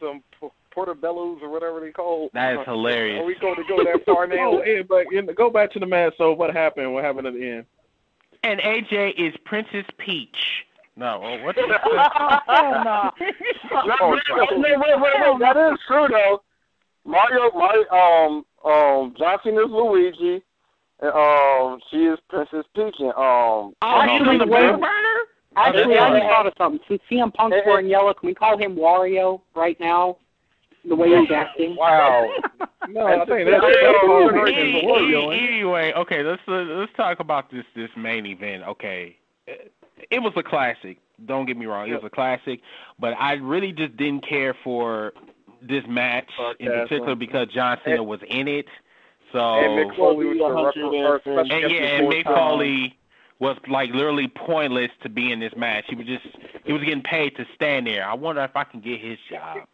portobellos or whatever they call. That is hilarious. Are we going to go that far now? Go back to the match. So what happened? What happened at the end? And AJ is Princess Peach. No, what the Wait, that is true, though. John Cena is Luigi, and she is Princess Peach. And, actually, I just thought of something. Since CM Punk's wearing yellow, can we call him Wario right now? The way he's acting. Wow. No, I think that's anyway, okay, let's talk about this main event. Okay, it was a classic. Don't get me wrong, it was a classic, but I really just didn't care for this match in particular because John Cena was in it. So and Mick Foley was and Mick Foley was like literally pointless to be in this match. He was getting paid to stand there. I wonder if I can get his job.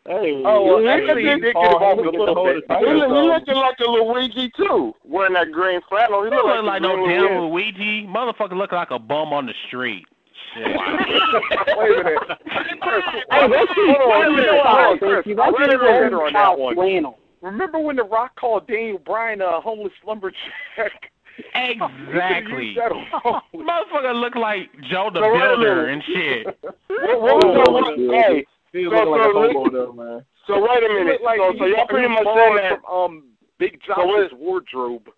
Hey, actually, he did get involved a little bit. He looking like a Luigi too, wearing that green flannel. He look like no damn Luigi. Motherfucker look like a bum on the street. Shit. Wait a minute. Remember when The Rock called Daniel Bryan a homeless lumberjack? Exactly. Motherfucker look like Joe the Builder and shit. Hey, so wait a minute. So y'all pretty much saying that Big Josh's wardrobe.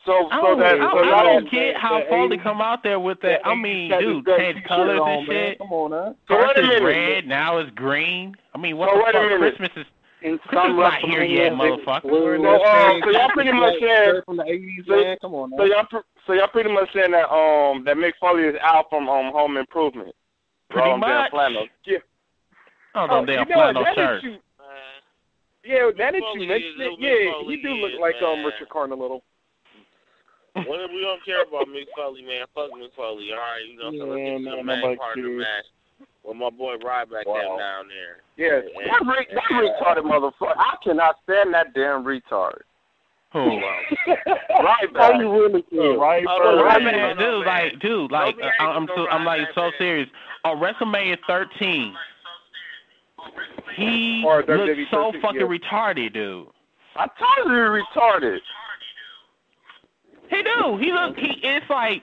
I don't get how Foley come out there with that. I mean, dude, change colors and shit. Come on, man. So first it's red, now it's green. I mean, what the fuck? Christmas is not here yet, motherfucker. So y'all pretty much saying from the 80s, man. Come on, man. So y'all pretty much saying that that Mick Foley is out from Home Improvement. Pretty much. Yeah. Oh, them damn flannel shirts. Yeah, now that you mention it, yeah, he do look like Richard Karn a little. Well, we don't care about Mick Foley, man. Fuck Mick Foley, all right? You know, so let's get to the main part of the match with my boy Ryback down there. Yeah, that retarded motherfucker. I cannot stand that damn retard. Who? Ryback. How you really feel? Ryback, dude, I'm so serious. On WrestleMania 13, he looked so fucking retarded, dude. I told you he retarded. He do. It's like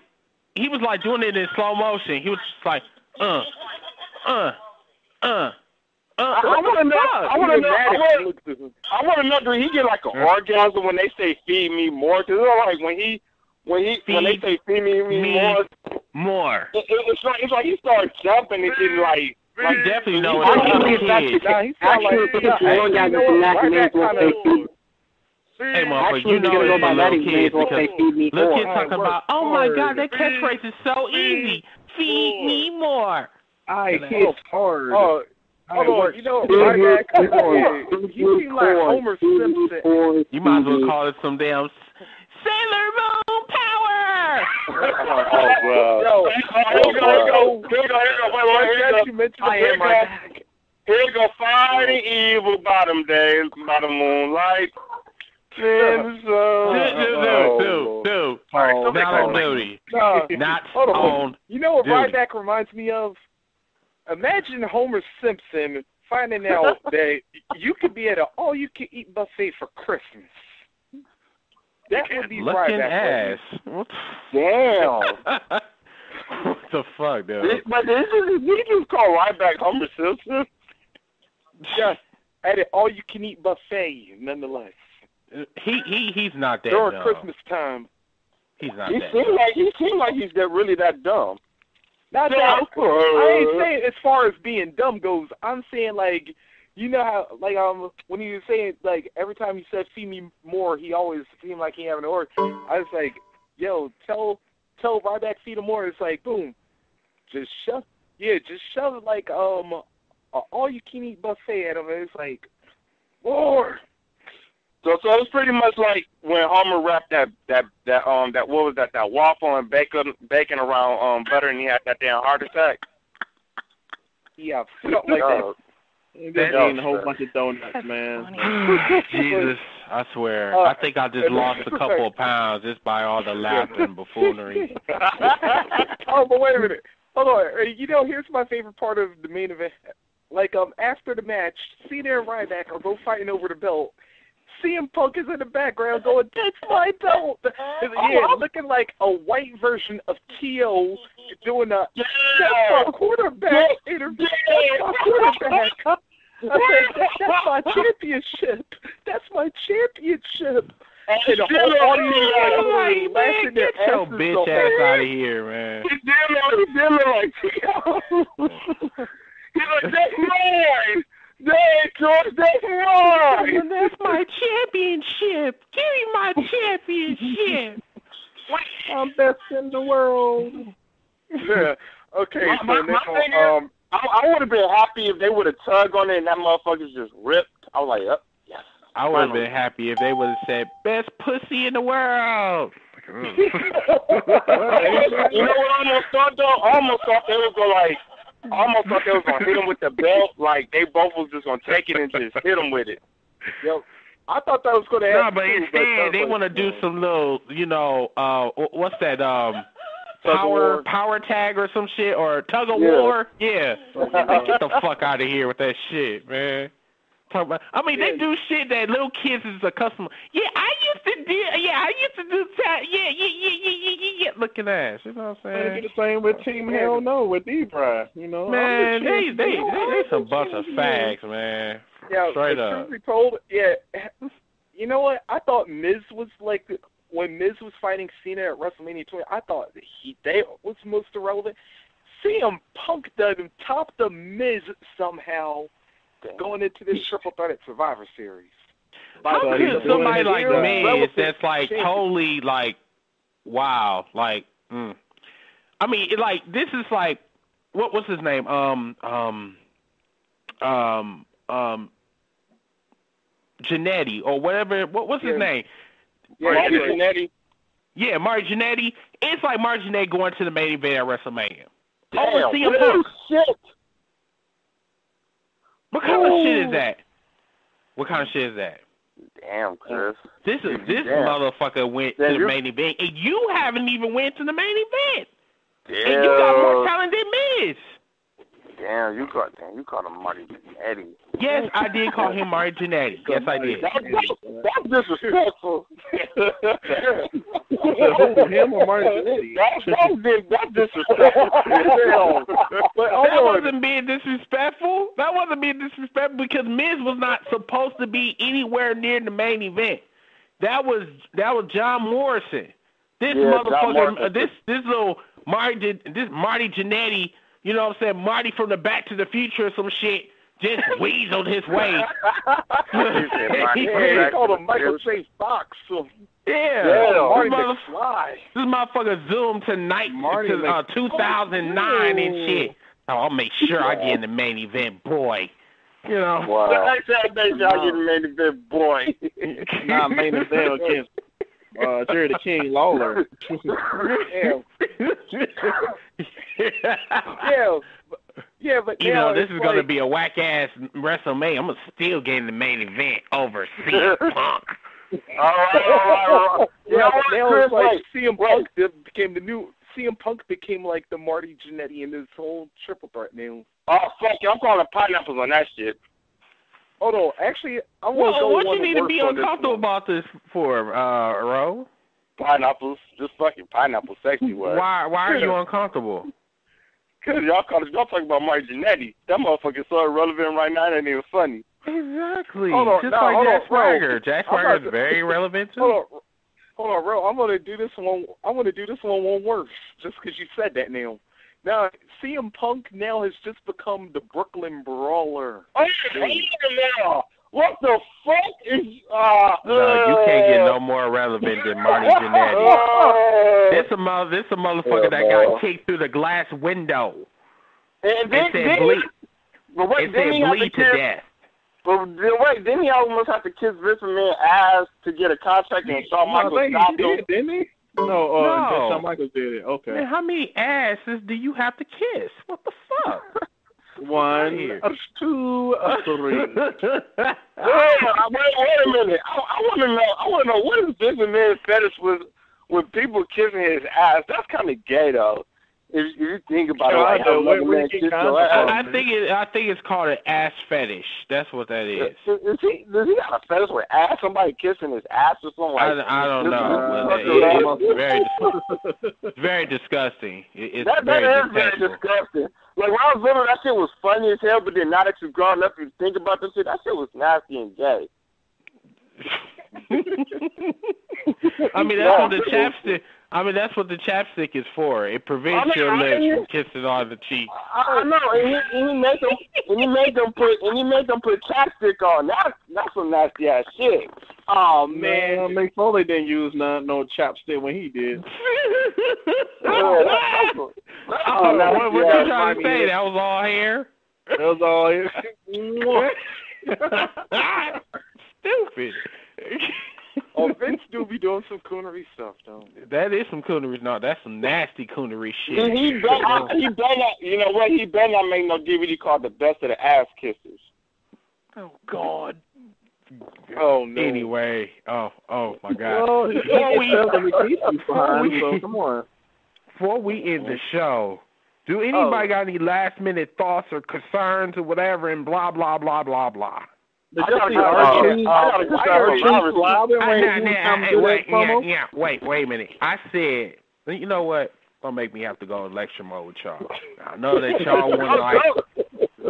he was like doing it in slow motion. He was just like, I want to know, do he get like an orgasm when they say feed me more? Because it's like when they say feed me more. It's like he starts jumping and getting like. You definitely know what Hey, motherfucker, you know it's for little kids because little kids talking about, oh my God, that catchphrase is so easy. Feed me more. I hit hard. Hold on, you know, Ryback, he seems like Homer Simpson. You might as well call it some damn Sailor Moon power. Here you go, fighting evil bottom days, bottom moonlight. Dude. Not on duty. Not on. You know what Ryback reminds me of? Imagine Homer Simpson finding out that you could be at an all-you-can-eat buffet for Christmas. That would be looking Ryback. Ass. Damn. What the fuck, dude? But this is called Ryback Homer Simpson. Just at an all-you-can-eat buffet, nonetheless. He's not that during dumb. Christmas time. He's not he that seemed like he's really that dumb. Not that. I ain't saying as far as being dumb goes. I'm saying like, you know how like when he was saying like every time he said feed me more, he always seemed like he having an order. I was like, yo, tell Ryback feed him more. It's like boom, just shove like all you can eat buffet at him. And it's like more. So it's pretty much like when Homer wrapped that what was that waffle and bacon around butter and he had that damn heart attack. Yeah, something like that. They're eating a whole bunch of donuts, man. Jesus, I swear. I think I just lost a couple of pounds just by all the laughter and buffoonery. Oh, but wait a minute. Hold on. You know, here's my favorite part of the main event. Like after the match, Cena and Ryback are both fighting over the belt. CM Punk is in the background going, that's my belt. Yeah, looking like a white version of T.O. doing a, that's my quarterback interview. That's my quarterback. I said, that's my championship. That's my championship. And the whole audience is laughing their get your bitch ass out of here, man. He's damn like T.O. He's like, that's mine. That's mine. That's my championship. Give me my championship. I'm best in the world. Yeah. Okay. I would have been happy if they would have tugged on it and that motherfucker's just ripped. I was like, yes. I would have been happy if they would have said, best pussy in the world. You know what I almost thought though? I almost thought they was gonna hit him with the belt. Like they both was just gonna take it and just hit him with it. Yo, I thought that was gonna happen. No, but instead they want to do some little, what's that? Power tag or some shit, or tug of war. Yeah. Get the fuck out of here with that shit, man. They do shit that little kids is accustomed. Yeah, I used to do that. Yeah. Look at that. You know what I'm saying? Do the same with Team Hell No with D-Bry. Man, they some bunch of fags, man. Yeah, straight up. Truth be told, you know what? I thought Miz was like when Miz was fighting Cena at WrestleMania 20. I thought they was most irrelevant. CM Punk done topped the Miz somehow. Going into this triple threat at Survivor Series. How could somebody like Miz that's like totally like, wow, like, this is like, what's his name? Jannetty or whatever. What's his name? Marty Jannetty. Yeah, Marty Jannetty. It's like Marty Jannetty going to the main event at WrestleMania. Damn, CM Punk. Shit. What kind of shit is that? What kind of shit is that? Damn, Chris. This motherfucker went to the main event, and you haven't even went to the main event. Damn. And you got more talent than Miz. Damn, you called him Marty Jannetty. Yes, I did call him Marty Jannetty. Yes, I did. That's disrespectful. Him or Marty Jannetty? That's disrespectful. That wasn't being disrespectful. That wasn't being disrespectful because Miz was not supposed to be anywhere near the main event. That was John Morrison. This motherfucker, this little Marty Jannetty. You know what I'm saying? Marty from the Back to the Future or some shit just weaseled his way. He called him Michael J. Fox. Marty McFly. This motherfucker zoomed tonight to 2009 and shit. Oh, I'll make sure I get in the main event, boy. You know. Wow. I get in the main event, boy. Nah, main event against Jerry the King Lawler. But this is going to be a whack-ass WrestleMania. I'm going to still get in the main event over CM Punk. All right. Now it's like CM Punk became the new... CM Punk became like the Marty Jannetty in this whole triple threat now. Oh, fuck you. I'm calling pineapples on that shit. Hold on. Actually, I want to go what you need to be uncomfortable about this for, Ro? Pineapples. Just fucking pineapple sexy word. Why are you uncomfortable? Because y'all talking about Marty Jannetty. That motherfucker's so irrelevant right now, that ain't even funny. Exactly. Just like Jack Swagger. Jack Swagger is very relevant, too. Hold on, Ro. I'm gonna do this one worse, just because you said that now. Now, CM Punk now has just become the Brooklyn Brawler. Oh, now. What the fuck is... no, you can't get no more relevant than Marty Jannetty. This a motherfucker that got kicked through the glass window. And then, said bleed to death. But wait, didn't he almost have to kiss Vince McMahon's ass to get a contract and Shawn Michaels stopped him? Didn't he? No, Shawn Michaels did it. Okay. Man, how many asses do you have to kiss? What the fuck? 1, 2, 3. Wait a minute. I want to know what is Vince McMahon's fetish with people kissing his ass? That's kind of gay, though. If you think about it, like how man kiss your ass. I think it's called an ass fetish. That's what that is. Does he got a fetish with ass? Somebody kissing his ass or something like that? I don't know. It's very disgusting. That is very disgusting. Like, when I was little, that shit was funny as hell, but then now that you've grown up and think about this shit, that shit was nasty and gay. That's what the chapstick is for. It prevents your lips from kissing on the cheek. I know, and he made them put chapstick on. That's some nasty ass shit. Oh man, Mick Foley didn't use no chapstick when he did. What you trying to say? That was all hair? That was all hair. Stupid. Oh, Vince do be doing some coonery stuff, though. That is some coonery. No, that's some nasty coonery shit. He better not, you know what? He better not make no DVD called The Best of the Ass Kissers. Oh, God. Oh, no. Anyway, oh my God. Well, come on. Before we end the show, do anybody got any last-minute thoughts or concerns or whatever and blah, blah, blah, blah, blah? Wait a minute. I said, you know what? Don't make me have to go in lecture mode with y'all. I know that y'all want to like,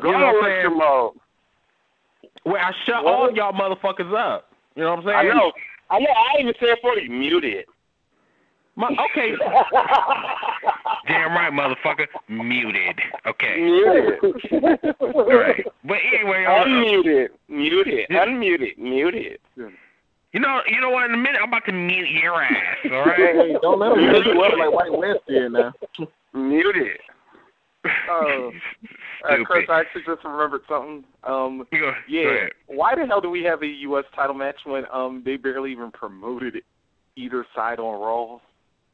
go in lecture mode. Well, I shut all y'all motherfuckers up. You know what I'm saying? I know. I even said for you, mute it. Okay. Damn right, motherfucker. Muted. Okay. Muted. All right. But anyway, unmute it. You know what? In a minute, I'm about to mute your ass. All right. Hey, don't let him mute you up like White West here now. Mute it. Chris, I actually just remembered something. Go ahead. Why the hell do we have a U.S. title match when they barely even promoted either side on Raw?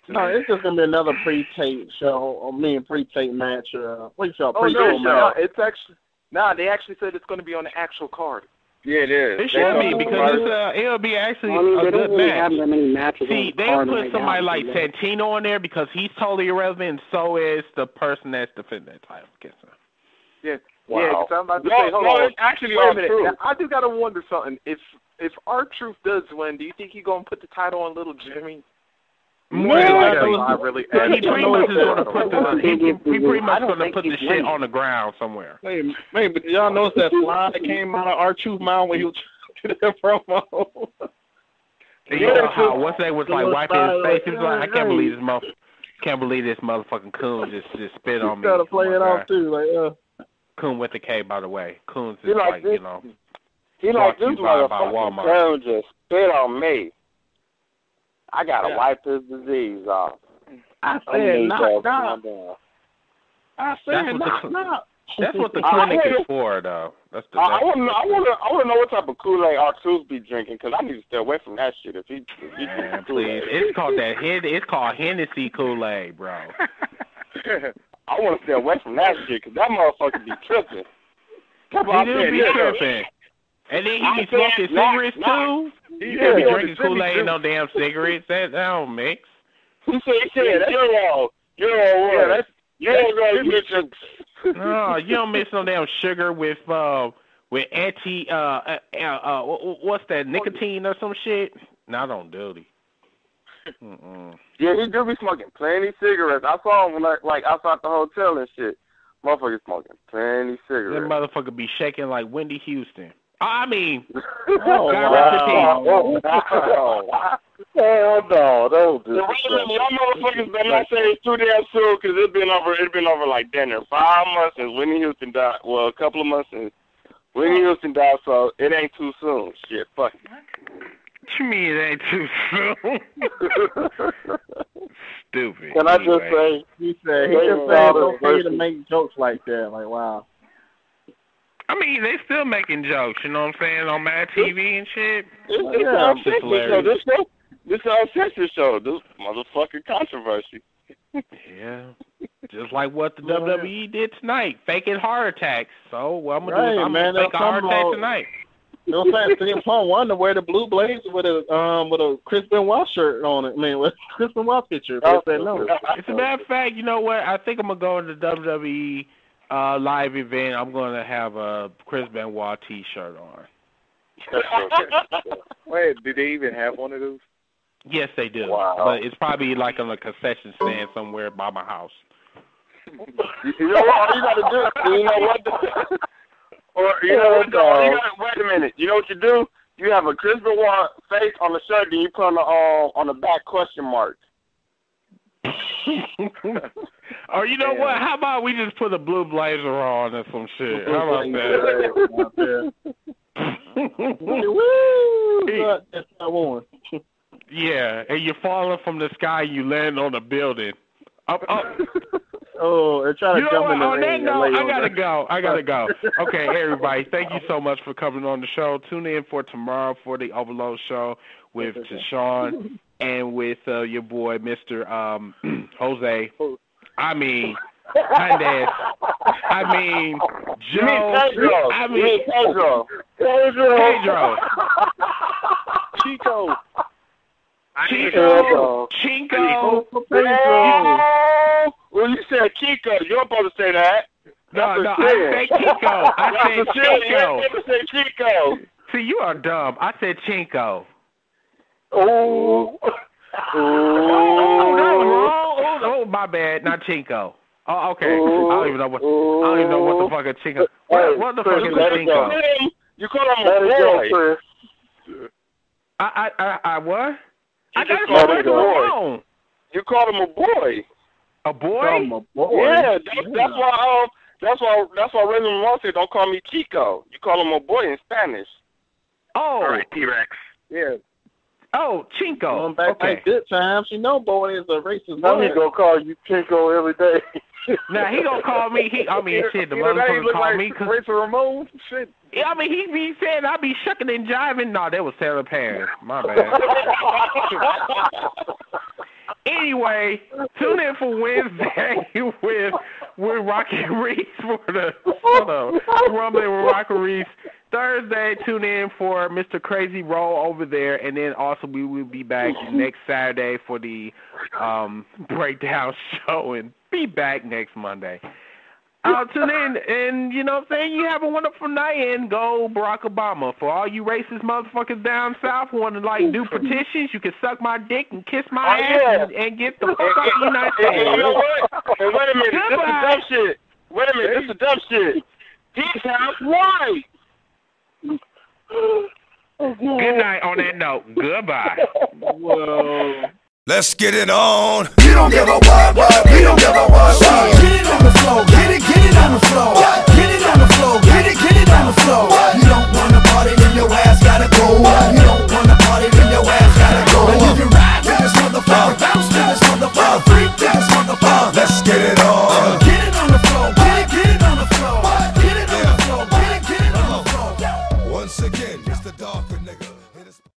No, it's just gonna be another pre-tape show. Pre-tape match. What you call match? No, it's actually they actually said it's going to be on the actual card. Yeah, it is. It should be because it'll be actually a good match. See, they'll put somebody like Santino on there because he's totally irrelevant, and so is the person that's defending that title. Yeah, wow. Yeah. Because I'm about to say, hold on. Actually, wait a minute. Now, I just gotta wonder something. If R-Truth does win, do you think he's gonna put the title on Little Jimmy? He pretty much gonna put the shit on the ground somewhere. Hey, but y'all notice that line that came out of R-Truth mouth when he was to that promo? What's that was like wiping his face? He was like, I can't believe this motherfucking coon just spit on me. Gotta play it off too, like Coon with the K, by the way. Coon's is like this, you know. He like this motherfucking coon just spit on me. I gotta wipe his disease off. I said knock. That's what the clinic is for, though. I want to know what type of Kool-Aid R2 be drinking, because I need to stay away from that shit. If he please, it's called Hennessy Kool-Aid, bro. I want to stay away from that shit, because that motherfucker be tripping. He be tripping. And then he be smoking cigarettes, too. He can't be drinking Kool-Aid and no damn cigarettes. That don't mix. He said, Euro. No, you don't mix no damn sugar with anti what's that, nicotine or some shit? No, I don't do it. Yeah, he do be smoking plenty cigarettes. I saw him like outside the hotel and shit. Motherfucker smoking plenty cigarettes. That motherfucker be shaking like Wendy Houston. I mean, hell no, don't do that. Y'all motherfuckers better not say it's too damn soon, because it's been over like damn near 5 months since Whitney Houston died. Well, a couple of months since Whitney Houston died, so it ain't too soon. Shit, fuck it. What you mean it ain't too soon? Stupid. Can I just say, he said it's okay to make jokes like that. Like, wow. I mean, they still making jokes, you know what I'm saying, on Mad TV and shit. It's hilarious. This is our Uncensored show. This motherfucking controversy. Yeah. Just like what the WWE did tonight, faking heart attacks. So I'm gonna fake a heart attack tonight. You know what I'm saying? CM Punk wanted to wear the blue blazer with a Chris Benoit shirt on it. I mean, with Chris Benoit picture. But they said no. As a matter of fact, you know what? I think I'm gonna go to the WWE live event. I'm gonna have a Chris Benoit T-shirt on. Wait, do they even have one of those? Yes, they do. Wow. But it's probably like on a concession stand somewhere by my house. You know what? All you gotta do. You know what? Wait a minute. You know what you do? You have a Chris Benoit face on the shirt, then you put on the back question mark. Or you know what? How about we just put a blue blazer on or some shit? How about that? Woo! That's not one. Yeah, and you're falling from the sky, you land on a building. Up. Oh, and try to You know jump what? in the On that ring. note, and lay I on gotta there. go. I gotta go. Okay, everybody, thank you so much for coming on the show. Tune in for tomorrow for the Overload Show with Tashawn and with your boy, Mr. Jose. I mean, Hernandez. I mean, Joe. Pedro. I mean, Pedro. Pedro. Chico. Chinko. Pedro. Well, you said Chico. You're supposed to say that. No, I said Chico. I said Chinko. You said Chico. See, you are dumb. I said Chinko. Oh, that was wrong. Oh, my bad. Not Chinko. Oh, okay. I don't even know what the fuck a Chinko. What the fuck is a Chinko? You call him a boy. I what? I got call him it wrong. You called him a boy. A boy? Yeah, that's why Raymond Moss said don't call me Chico. You call him a boy in Spanish. Oh. All right, T-Rex. Yeah. Oh, Chinko. Going back to good times. You know, boy is a racist. Now he gonna call you Chinko every day. Now he gonna call me. Shit, the motherfucker call me. Rachel Ramon, shit. Yeah, I mean, he be saying I be shucking and jiving. No, that was Sarah Paris. My bad. Anyway, tune in for Wednesday with Rockin' Reese for the Rumbling with Rockin' Reese. Thursday, tune in for Mr. Crazy Roll over there, and then also we will be back next Saturday for the breakdown show, and be back next Monday. Tune in, and you know what I'm saying? You have a wonderful night, and go Barack Obama. For all you racist motherfuckers down south who want to, do petitions, you can suck my dick and kiss my ass and get the fuck out of the United States. You know what? Hey, wait a minute, this is dumb shit. Wait a minute, this is dumb shit. He's half white. Good night on that note. Goodbye. Whoa. Let's get it on. You don't give a what. We don't give a what. Get it on the floor. Get it on the floor. Get it on the floor. Get it on the floor. You don't wanna party, then your ass gotta go. You don't wanna